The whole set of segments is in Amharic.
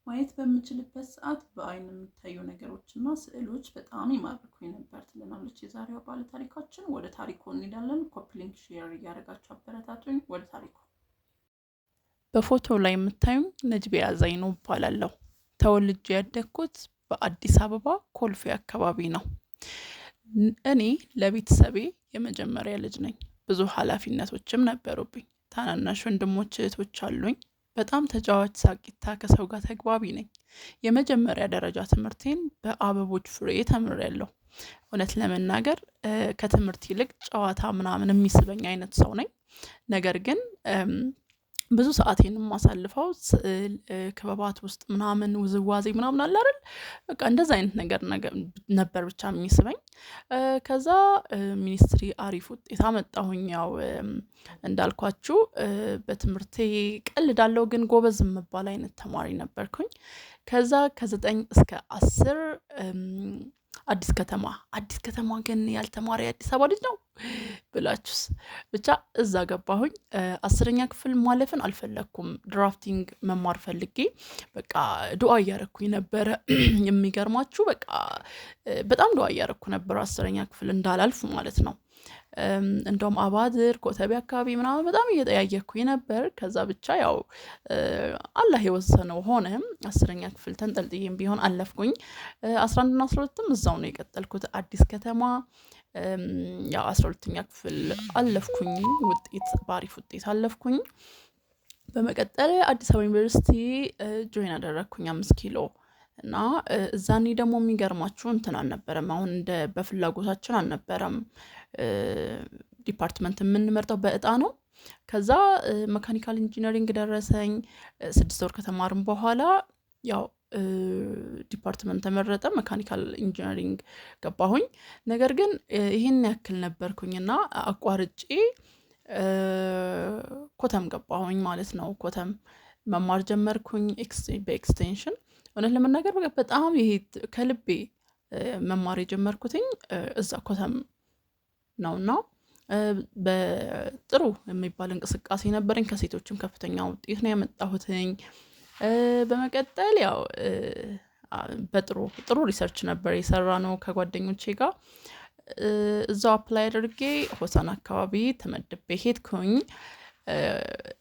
ማየት በምችልበት ሰዓት በአይን የሚታዩ ነገሮችና ስዕሎች በጣም ይማርኩኝ ነበር ትለናለች የዛሬዋ ባለ ታሪካችን። ወደ ታሪኩ እንሄዳለን። ኮፒ ሊንክ ሼር እያደረጋችሁ አበረታቱኝ። ወደ ታሪኩ። በፎቶ ላይ የምታዩኝ ነጅቢያ ዘይኑ እባላለሁ። ተወልጄ ያደግኩት በአዲስ አበባ ኮልፌ አካባቢ ነው። እኔ ለቤተሰቤ የመጀመሪያ ልጅ ነኝ። ብዙ ኃላፊነቶችም ነበሩብኝ። ታናናሽ ወንድሞች እህቶች አሉኝ። በጣም ተጫዋች፣ ሳቂታ፣ ከሰው ጋር ተግባቢ ነኝ። የመጀመሪያ ደረጃ ትምህርቴን በአበቦች ፍሬ ተምሬያለሁ። እውነት ለመናገር ከትምህርት ይልቅ ጨዋታ ምናምን የሚስበኝ አይነት ሰው ነኝ። ነገር ግን ብዙ ሰዓቴን የማሳልፈው ስዕል ክበባት ውስጥ ምናምን ውዝዋዜ ምናምን አለ አይደል? በቃ እንደዛ አይነት ነገር ነበር ብቻ የሚስበኝ። ከዛ ሚኒስትሪ አሪፍ ውጤት አመጣሁኝ። ያው እንዳልኳችሁ በትምህርቴ ቀልዳለሁ፣ ግን ጎበዝ የምባል አይነት ተማሪ ነበርኩኝ። ከዛ ከ9 እስከ 10 አዲስ ከተማ ግን ያልተማረ የአዲስ አበባ ልጅ ነው ብላችሁስ ብቻ እዛ ገባሁኝ። 10ኛ ክፍል ማለፍን አልፈለኩም። ድራፍቲንግ መማር ፈልጌ በቃ ዱአ እያረኩኝ ነበረ። የሚገርማችሁ በቃ በጣም ዱአ እያረኩ ነበር 10ኛ ክፍል እንዳላልፍ ማለት ነው። እንደውም አባድር ኮተቤ አካባቢ ምናምን በጣም እየጠያየኩኝ ነበር። ከዛ ብቻ ያው አላህ የወሰነው ሆነ። 10ኛ ክፍል ተንጠልጥዬም ቢሆን አለፍኩኝ። 11 እና 12ም እዛው ነው የቀጠልኩት አዲስ ከተማ። ያው 12ኛ ክፍል አለፍኩኝ። ባሪፍ ውጤት አለፍኩኝ። በመቀጠል አዲስ አበባ ዩኒቨርሲቲ ጆይን አደረግኩኝ 5 ኪሎ እና እዛኔ ደግሞ የሚገርማችሁ እንትን አልነበረም። አሁን እንደ በፍላጎታችን አልነበረም። ዲፓርትመንት የምንመርጠው በእጣ ነው። ከዛ መካኒካል ኢንጂነሪንግ ደረሰኝ። 6 ወር ከተማርን በኋላ ያው ዲፓርትመንት ተመረጠ። መካኒካል ኢንጂነሪንግ ገባሁኝ። ነገር ግን ይሄን ያክል ነበርኩኝና አቋርጬ ኮተም ገባሁኝ ማለት ነው። ኮተም መማር ጀመርኩኝ በኤክስቴንሽን። እውነት ለመናገር በጣም ይሄ ከልቤ መማር የጀመርኩትኝ እዛ ኮተም ነውና በጥሩ የሚባል እንቅስቃሴ ነበረኝ። ከሴቶችም ከፍተኛ ውጤት ነው ያመጣሁትኝ። በመቀጠል ያው ጥሩ ሪሰርች ነበር የሰራነው ከጓደኞቼ ጋር። እዛው አፕላይ አድርጌ ሆሳና አካባቢ ተመድቤ ሄድኩኝ።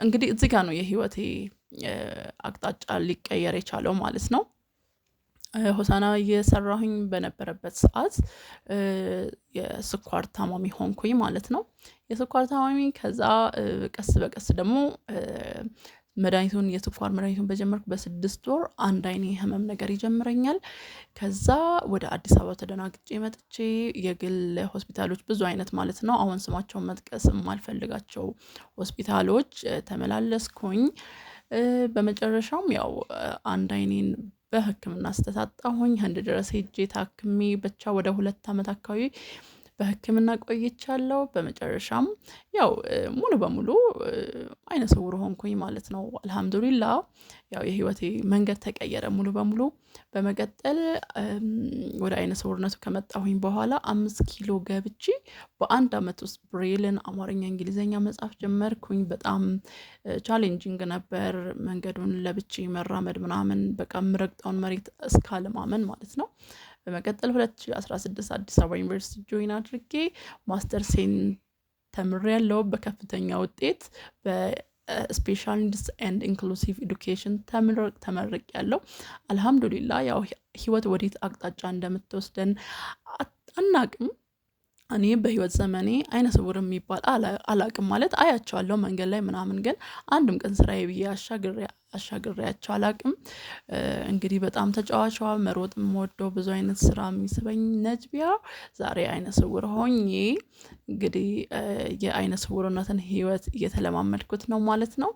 እንግዲህ እዚህ ጋር ነው የህይወቴ አቅጣጫ ሊቀየር የቻለው ማለት ነው። ሆሳና እየሰራሁኝ በነበረበት ሰዓት የስኳር ታማሚ ሆንኩኝ ማለት ነው። የስኳር ታማሚ ከዛ ቀስ በቀስ ደግሞ የስኳር መድኃኒቱን በጀመርኩ በ6 ወር አንድ አይኔ ህመም ነገር ይጀምረኛል። ከዛ ወደ አዲስ አበባ ተደናግጬ መጥቼ የግል ሆስፒታሎች ብዙ አይነት ማለት ነው፣ አሁን ስማቸውን መጥቀስ የማልፈልጋቸው ሆስፒታሎች ተመላለስኩኝ። በመጨረሻም ያው አንድ አይኔን በህክምና ስተታጣሁኝ። ህንድ ድረስ ሄጄ ታክሜ ብቻ ወደ 2 ዓመት አካባቢ በህክምና ቆይቻለሁ። በመጨረሻም ያው ሙሉ በሙሉ አይነ ስውር ሆንኩኝ ማለት ነው። አልহামዱሊላህ ያው የህይወቴ መንገድ ተቀየረ ሙሉ በሙሉ። በመቀጠል ወደ አይነ ስውርነቱ ከመጣሁኝ በኋላ 5 ኪሎ ገብቼ በአንድ አመት ውስጥ ብሬልን፣ አማርኛ፣ እንግሊዘኛ መጻፍ ጀመርኩኝ። በጣም ቻሌንጂንግ ነበር መንገዱን ለብቼ መራመድ ምናምን፣ በቃ የምረግጠውን መሬት እስካለማመን ማለት ነው። በመቀጠል 2016 አዲስ አበባ ዩኒቨርሲቲ ጆይን አድርጌ ማስተርሴን ተምሬያለሁ በከፍተኛ ውጤት በስፔሻል ኒድስ ኤንድ ኢንክሉሲቭ ኤዱኬሽን ተመርቄያለሁ። አልহামዱሊላህ ያው ህይወት ወዴት አቅጣጫ እንደምትወስደን አናቅም። እኔ በህይወት ዘመኔ አይነ ስውር የሚባል አላቅም ማለት አያቸዋለሁ መንገድ ላይ ምናምን፣ ግን አንድም ቀን ስራዬ ብዬ አሻግሬያቸው አላቅም። እንግዲህ በጣም ተጫዋቿ መሮጥ የምወደው ብዙ አይነት ስራ የሚስበኝ ነጅቢያ ዛሬ አይነ ስውር ሆኜ እንግዲህ የአይነ ስውርነትን ህይወት እየተለማመድኩት ነው ማለት ነው።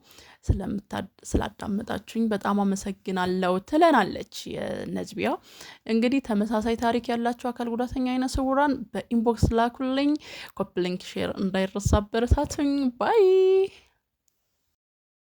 ስላዳመጣችሁኝ በጣም አመሰግናለሁ ትለናለች የነጅቢያ። እንግዲህ ተመሳሳይ ታሪክ ያላችሁ አካል ጉዳተኛ አይነ ስውራን በኢንቦክስ ላኩልኝ። ኮፒ ሊንክ ሼር እንዳይረሳ፣ አበረታቱኝ። ባይ